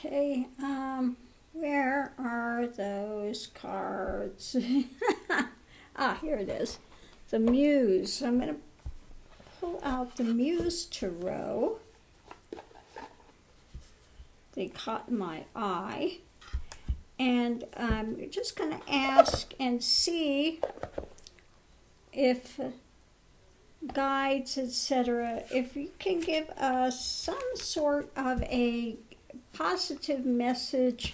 Okay, where are those cards? Here it is. The Muse. I'm going to pull out the Muse Tarot. They caught my eye. And you're just going to ask and see if guides, etc., if you can give us some sort of a positive message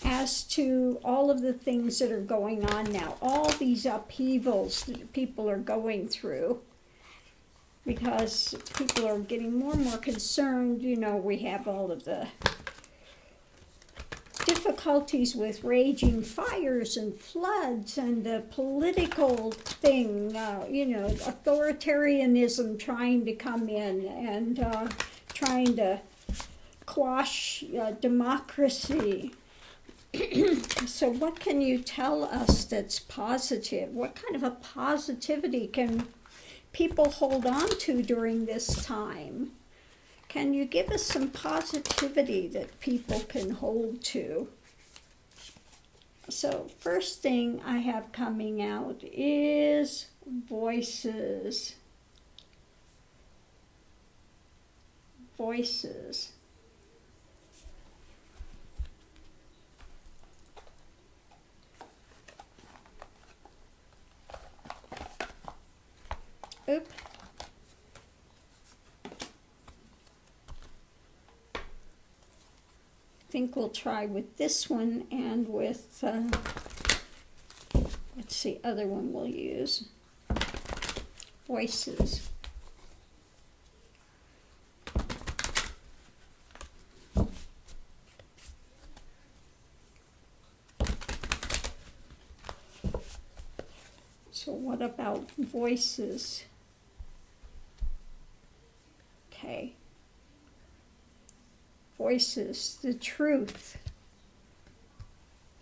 as to all of the things that are going on now, all these upheavals that people are going through, because people are getting more and more concerned. You know, we have all of the difficulties with raging fires and floods and the political thing, authoritarianism trying to come in and trying to quash democracy. So what can you tell us that's positive? What kind of a positivity can people hold on to during this time? Can you give us some positivity that people can hold to? So first thing I have coming out is voices. Voices. Oop. I think we'll try with this one and with, what's the other one we'll use? Voices. So what about voices? Okay. Voices, the truth,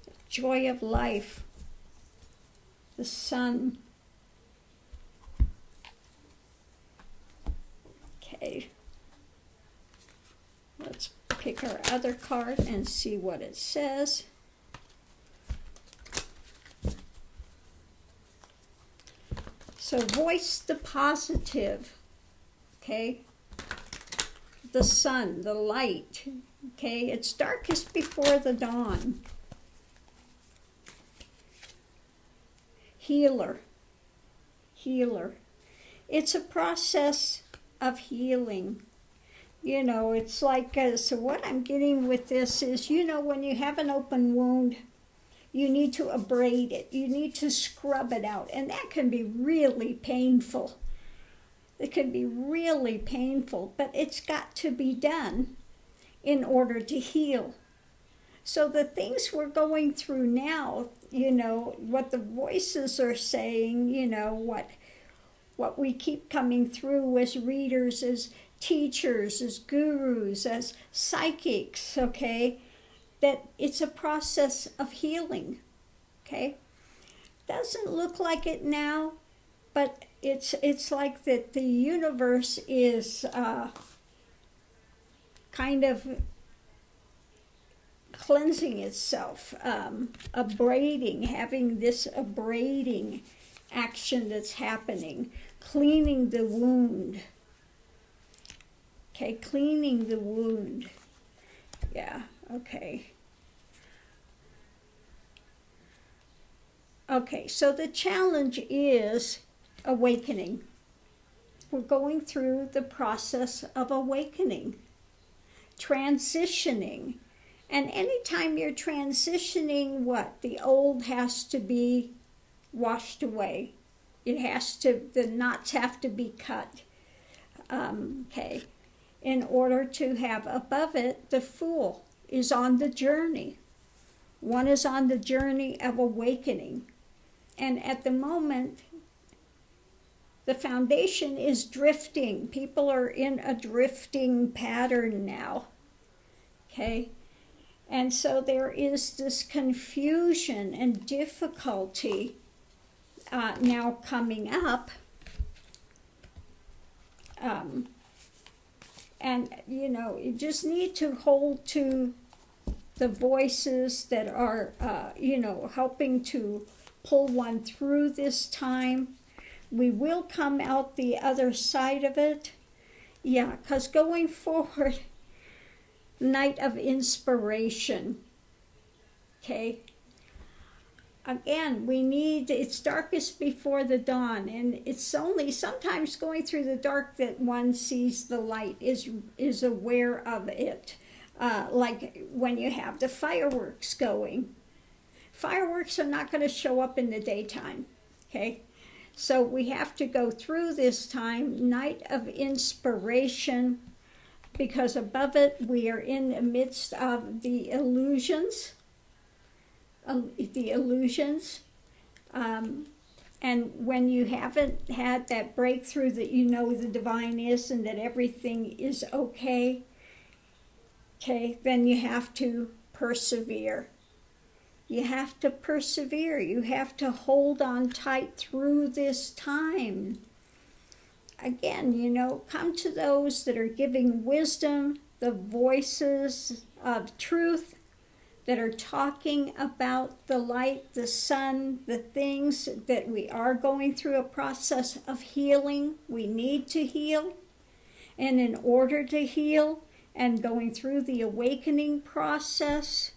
the joy of life, the sun. Okay. Let's pick our other card and see what it says. So voice the positive, okay? The sun, the light, okay? It's darkest before the dawn. Healer, healer. It's a process of healing. You know, it's like, so what I'm getting with this is, you know, when you have an open wound, you need to abrade it. You need to scrub it out. And that can be really painful. It can be really painful, but it's got to be done in order to heal. So the things we're going through now, you know, what the voices are saying, you know, what we keep coming through as readers, as teachers, as gurus, as psychics, okay, that it's a process of healing, okay? Doesn't look like it now, but it's like that the universe is kind of cleansing itself, abrading, having this abrading action that's happening, cleaning the wound. Okay, cleaning the wound. Yeah, okay. Okay, so the challenge is awakening. We're going through the process of awakening, transitioning. And anytime you're transitioning, what? The old has to be washed away. It has to, the knots have to be cut. Okay. In order to have above it, the Fool is on the journey. One is on the journey of awakening. And at the moment, the foundation is drifting. People are in a drifting pattern now. Okay? And so there is this confusion and difficulty now coming up. And, you know, you just need to hold to the voices that are, you know, helping to pull one through this time. We will come out the other side of it. Yeah, because going forward, night of inspiration. Okay. Again, we need, it's darkest before the dawn, and it's only sometimes going through the dark that one sees the light, is aware of it. Like when you have the fireworks going. Fireworks are not going to show up in the daytime, okay? So we have to go through this time, night of inspiration, because above it we are in the midst of the illusions. And when you haven't had that breakthrough that you know the divine is and that everything is okay, then you have to persevere. You have to persevere. You have to hold on tight through this time. Again, you know, come to those that are giving wisdom, the voices of truth, that are talking about the light, the sun, the things that we are going through a process of healing. We need to heal. And in order to heal and going through the awakening process,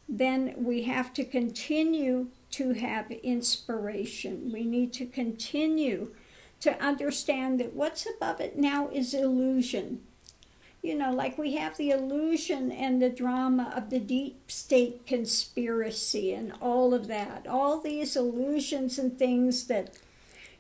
then we have to continue to have inspiration. We need to continue to understand that what's above it now is illusion. You know, like we have the illusion and the drama of the deep state conspiracy and all of that. All these illusions and things that,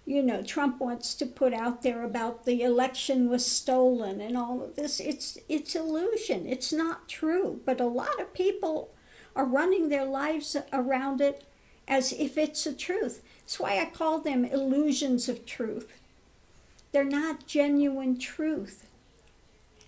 you know, Trump wants to put out there about the election was stolen and all of this. It's illusion. It's not true. But a lot of people are running their lives around it as if it's a truth. That's why I call them illusions of truth. They're not genuine truth.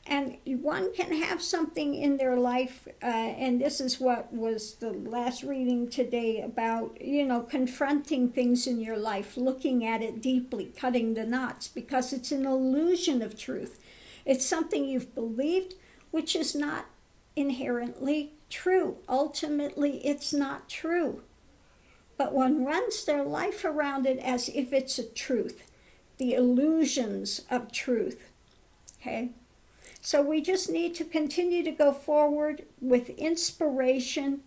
And one can have something in their life, and this is what was the last reading today about, you know, confronting things in your life, looking at it deeply, cutting the knots, because it's an illusion of truth. It's something you've believed, which is not inherently true. Ultimately, it's not true. But one runs their life around it as if it's a truth, the illusions of truth, So we just need to continue to go forward with inspiration.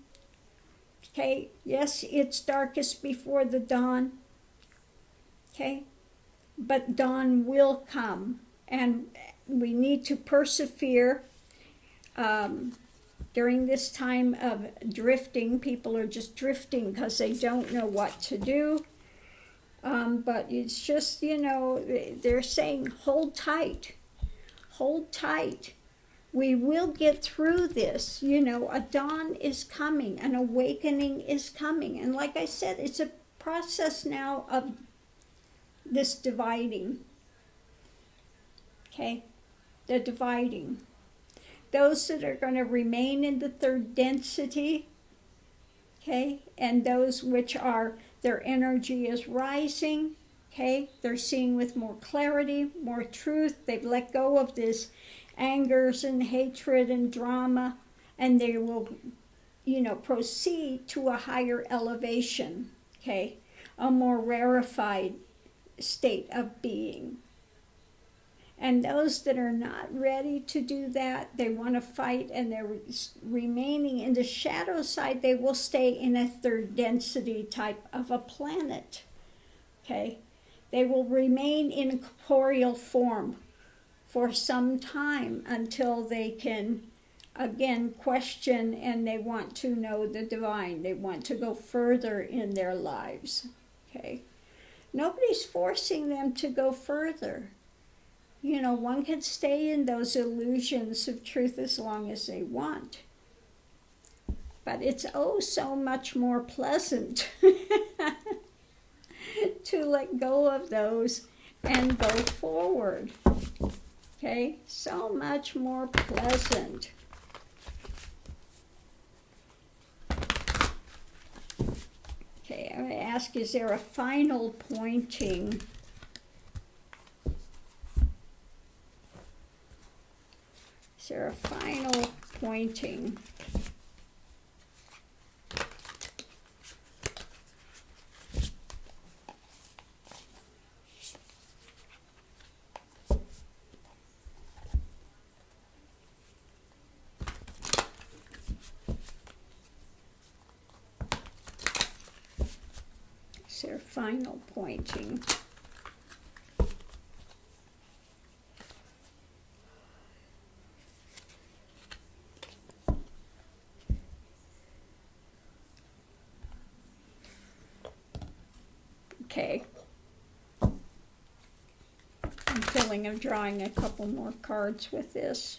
Yes, it's darkest before the dawn. But dawn will come, and we need to persevere. During this time of drifting, people are just drifting because they don't know what to do. But it's just, you know, they're saying, hold tight. Hold tight. We will get through this. You know, a dawn is coming. An awakening is coming. And like I said, it's a process now of this dividing. The dividing. Those that are going to remain in the third density, and those which are, their energy is rising, they're seeing with more clarity, more truth. They've let go of this angers and hatred and drama, and they will, you know, proceed to a higher elevation, a more rarefied state of being. And those that are not ready to do that, they want to fight, and they're remaining in the shadow side, they will stay in a third density type of a planet. They will remain in corporeal form for some time until they can, again, question, and they want to know the divine. They want to go further in their lives. Nobody's forcing them to go further. You know, one can stay in those illusions of truth as long as they want. But it's oh so much more pleasant to let go of those and go forward. So much more pleasant. I'm going to ask, is there a final pointing? there a final pointing? Is there final pointing? Okay. I'm feeling of drawing a couple more cards with this.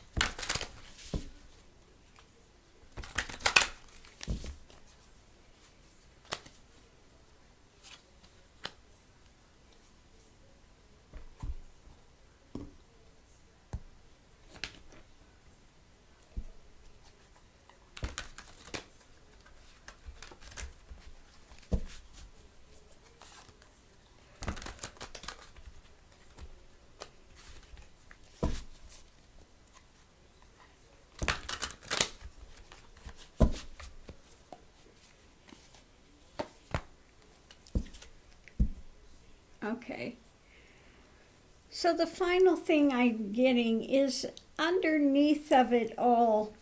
Okay. So the final thing I'm getting is underneath of it all,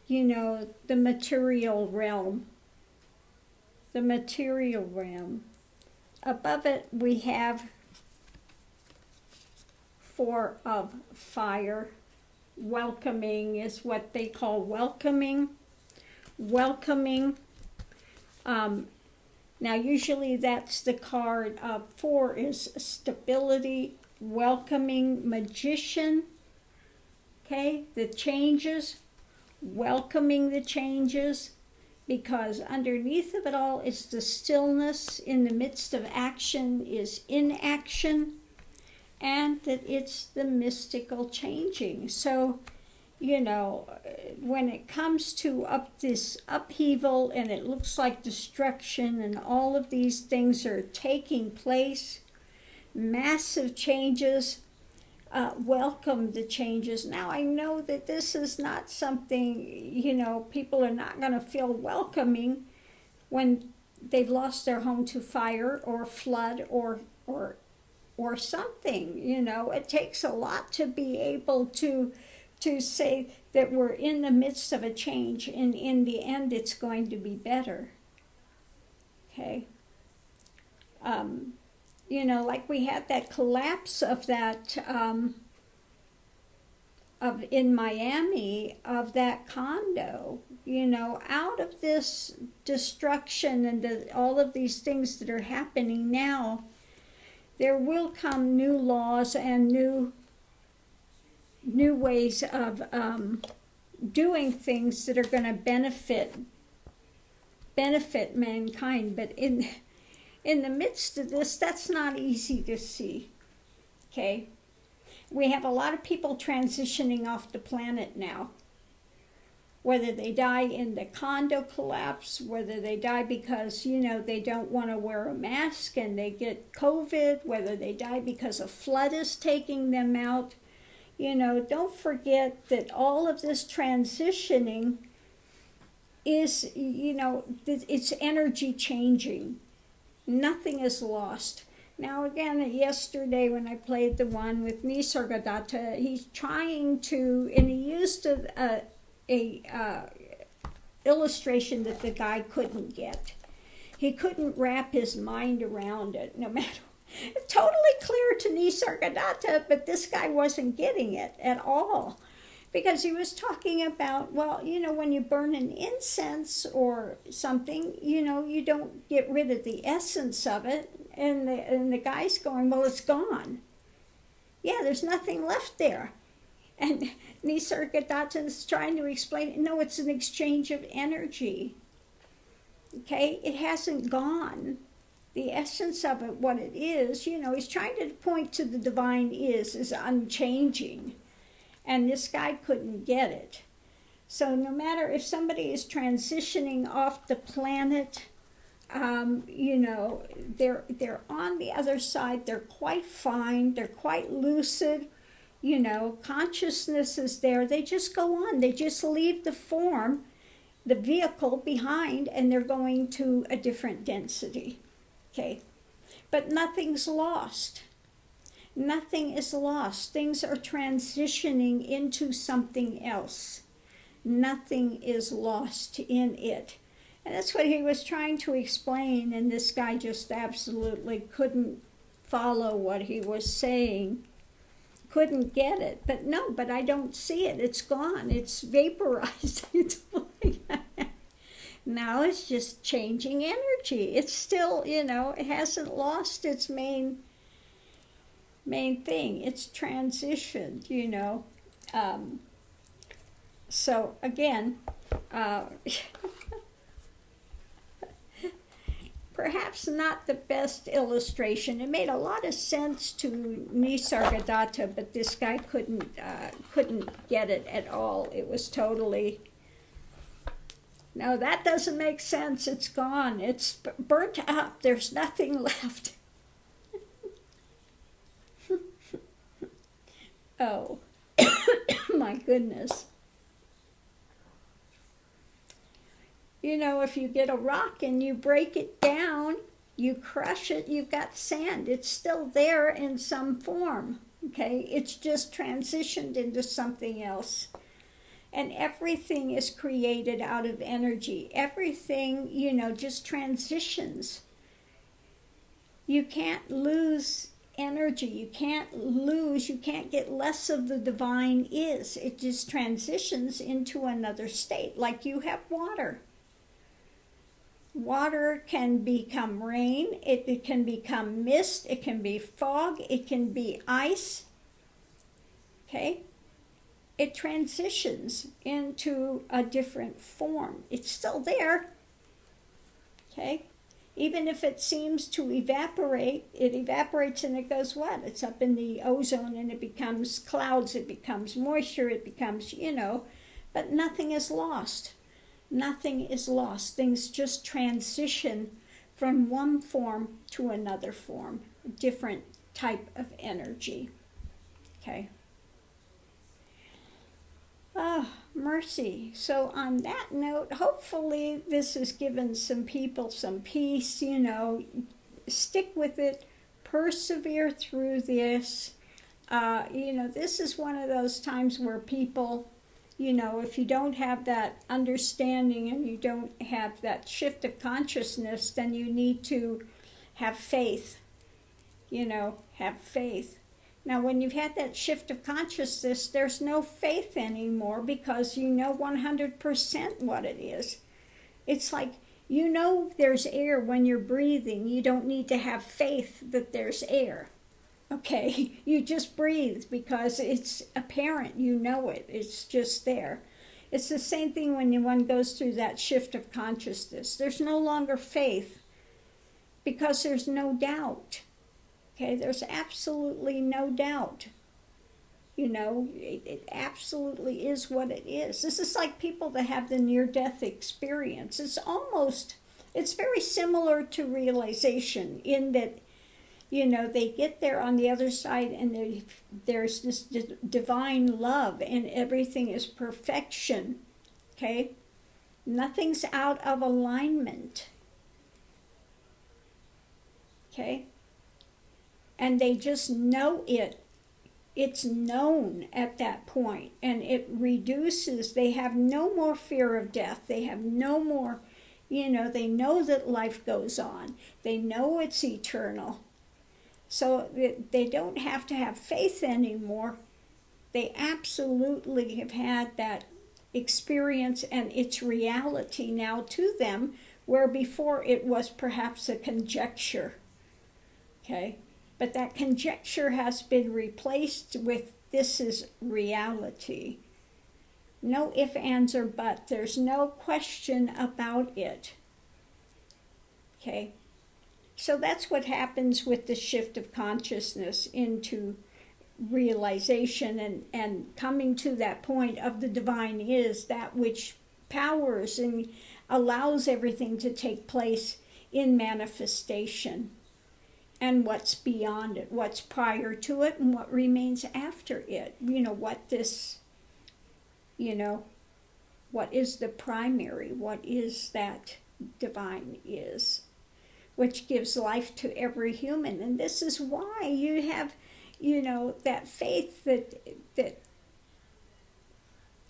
you know, the material realm. The material realm. Above it we have 4 of fire. Welcoming is what they call welcoming. Welcoming. Now, usually that's the card. 4 is stability, welcoming, magician. Okay, the changes, welcoming the changes, because underneath of it all is the stillness. In the midst of action is inaction, and that it's the mystical changing. So, you know, when it comes to this upheaval and it looks like destruction and all of these things are taking place, massive changes, welcome the changes. Now, I know that this is not something, you know, people are not going to feel welcoming when they've lost their home to fire or flood or something. You know, it takes a lot to be able to say that we're in the midst of a change, and in the end it's going to be better. Okay. You know, like we had that collapse of that in Miami, of that condo, you know, out of this destruction and all of these things that are happening now, there will come new laws and new ways of doing things that are going to benefit mankind. But in the midst of this, that's not easy to see. Okay, we have a lot of people transitioning off the planet now, whether they die in the condo collapse, whether they die because, you know, they don't want to wear a mask and they get COVID, whether they die because a flood is taking them out. You know, don't forget that all of this transitioning is, you know, it's energy changing. Nothing is lost. Now, again, yesterday when I played the one with Nisargadatta, he's trying to, and he used a illustration that the guy couldn't get. He couldn't wrap his mind around it, no matter. Totally clear to Nisargadatta, but this guy wasn't getting it at all, because he was talking about, well, you know, when you burn an incense or something, you know, you don't get rid of the essence of it, and the guy's going, well, it's gone. Yeah, there's nothing left there. And Nisargadatta is trying to explain, no, it's an exchange of energy. Okay, it hasn't gone. The essence of it, what it is, you know, he's trying to point to the divine is unchanging. And this guy couldn't get it. So no matter if somebody is transitioning off the planet, you know, they're on the other side, they're quite fine, they're quite lucid. Consciousness is there. They just go on. They just leave the form, the vehicle behind, and they're going to a different density. Okay? But nothing's lost. Nothing is lost. Things are transitioning into something else. Nothing is lost in it. And that's what he was trying to explain, and this guy just absolutely couldn't follow what he was saying. Couldn't get it. But I don't see it. It's gone. It's vaporized. It's like, now it's just changing energy. It's still, it hasn't lost its main thing. It's transitioned, So again, perhaps not the best illustration. It made a lot of sense to Nisargadatta, but this guy couldn't get it at all. It was totally, no, that doesn't make sense. It's gone. It's burnt up. There's nothing left. Oh, my goodness. If you get a rock and you break it down, you crush it, you've got sand. It's still there in some form, okay? It's just transitioned into something else. And everything is created out of energy. Everything, just transitions. You can't lose energy. You can't get less of the divine is. It just transitions into another state, like you have water. Water can become rain, it can become mist, it can be fog, it can be ice, okay? It transitions into a different form. It's still there, okay? Even if it seems to evaporate, it evaporates and it goes what? It's up in the ozone and it becomes clouds, it becomes moisture, it becomes, but nothing is lost. Nothing is lost. Things just transition from one form to another form, a different type of energy. Okay. Oh, mercy. So on that note, hopefully this has given some people some peace, stick with it, persevere through this. This is one of those times where people, if you don't have that understanding and you don't have that shift of consciousness, then you need to have faith. Have faith. Now, when you've had that shift of consciousness, there's no faith anymore because you know 100% what it is. It's like, there's air when you're breathing. You don't need to have faith that there's air. Okay, you just breathe because it's apparent, it, it's just there. It's the same thing when one goes through that shift of consciousness. There's no longer faith because there's no doubt. Okay, there's absolutely no doubt. It absolutely is what it is. This is like people that have the near-death experience. It's very similar to realization in that they get there on the other side and there's this divine love and everything is perfection, okay? Nothing's out of alignment, okay? And they just know it. It's known at that point and it reduces. They have no more fear of death. They have no more, they know that life goes on. They know it's eternal. So they don't have to have faith anymore. They absolutely have had that experience and it's reality now to them, where before it was perhaps a conjecture. Okay? But that conjecture has been replaced with this is reality. No ifs, ands, or buts. There's no question about it. Okay? So that's what happens with the shift of consciousness into realization and coming to that point of the divine is that which powers and allows everything to take place in manifestation. and what's beyond it, what's prior to it, and what remains after it. What this, what is the primary, what is that divine is, which gives life to every human. And this is why you have, that faith that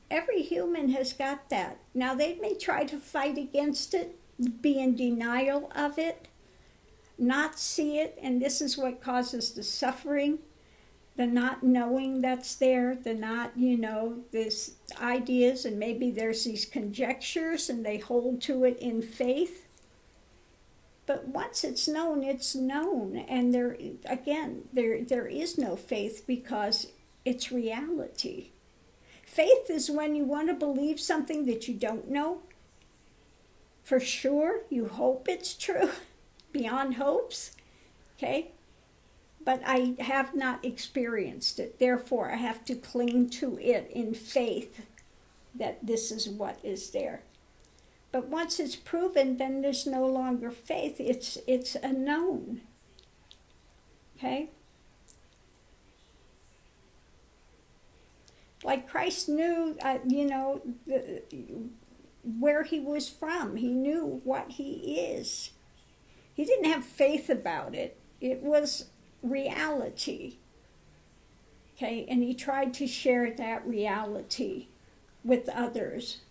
every human has got that. Now, they may try to fight against it, be in denial of it, not see it, and this is what causes the suffering, the not knowing that's there, the not, these ideas, and maybe there's these conjectures and they hold to it in faith. But once it's known, and there is no faith because it's reality. Faith is when you want to believe something that you don't know for sure, you hope it's true, beyond hopes, okay? But I have not experienced it. Therefore, I have to cling to it in faith that this is what is there. But once it's proven, then there's no longer faith. It's a known, okay? Like Christ knew, where he was from. He knew what he is. He didn't have faith about it. It was reality. Okay, and he tried to share that reality with others.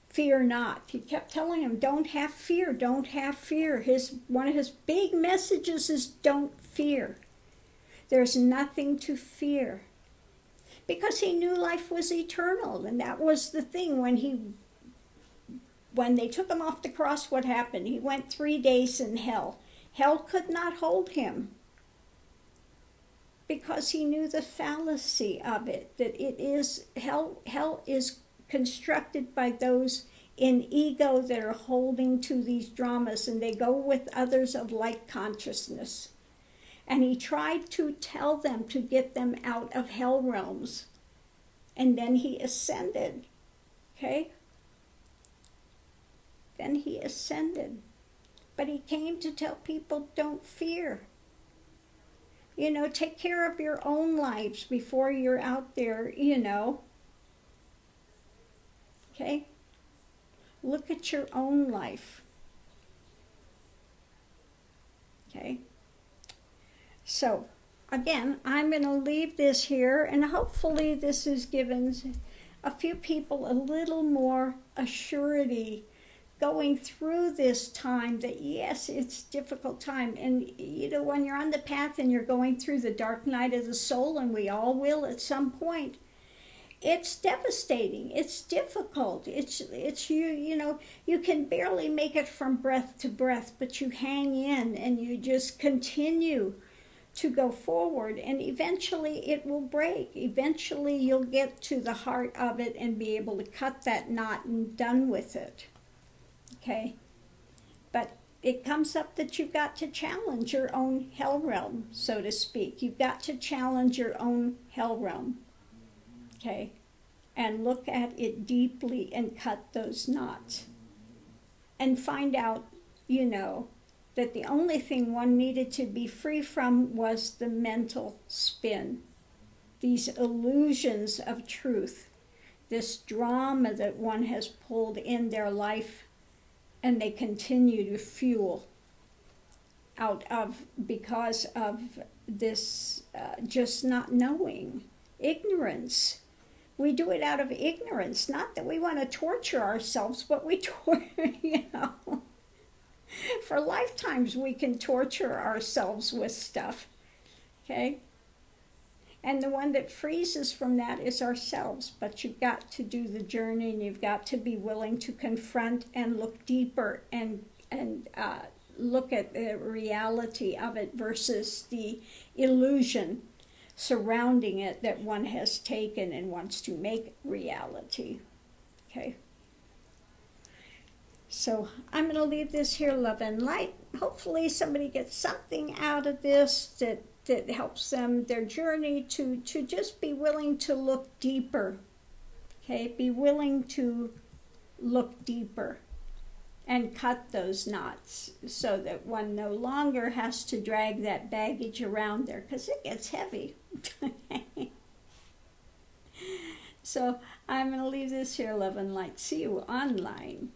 Fear not. He kept telling them, don't have fear, don't have fear. One of his big messages is don't fear. There's nothing to fear. Because he knew life was eternal, and that was the thing. When they took him off the cross, what happened? He went 3 days in hell. Hell could not hold him because he knew the fallacy of it, that it is, hell is constructed by those in ego that are holding to these dramas, and they go with others of like consciousness. And he tried to tell them to get them out of hell realms. And then he ascended, okay? Then he ascended. But he came to tell people, don't fear. Take care of your own lives before you're out there, Okay? Look at your own life. Okay? So, again, I'm going to leave this here, and hopefully this has given a few people a little more assurity going through this time that, yes, it's a difficult time. And, when you're on the path and you're going through the dark night of the soul, and we all will at some point, it's devastating. It's difficult. It's you can barely make it from breath to breath, but you hang in and you just continue to go forward, and eventually it will break. Eventually you'll get to the heart of it and be able to cut that knot and done with it. Okay? But it comes up that you've got to challenge your own hell realm, so to speak. You've got to challenge your own hell realm. Okay? And look at it deeply and cut those knots. And find out, that the only thing one needed to be free from was the mental spin. These illusions of truth. This drama that one has pulled in their life, and they continue to fuel out of because of this just not knowing. Ignorance. We do it out of ignorance. Not that we want to torture ourselves, but we for lifetimes we can torture ourselves with stuff. Okay? And the one that frees us from that is ourselves. But you've got to do the journey, and you've got to be willing to confront and look deeper and look at the reality of it versus the illusion surrounding it that one has taken and wants to make reality. Okay? So I'm going to leave this here, love and light. Hopefully somebody gets something out of this that helps them, their journey to just be willing to look deeper. Okay? Be willing to look deeper and cut those knots so that one no longer has to drag that baggage around there, because it gets heavy. So I'm going to leave this here, love and light. See you online.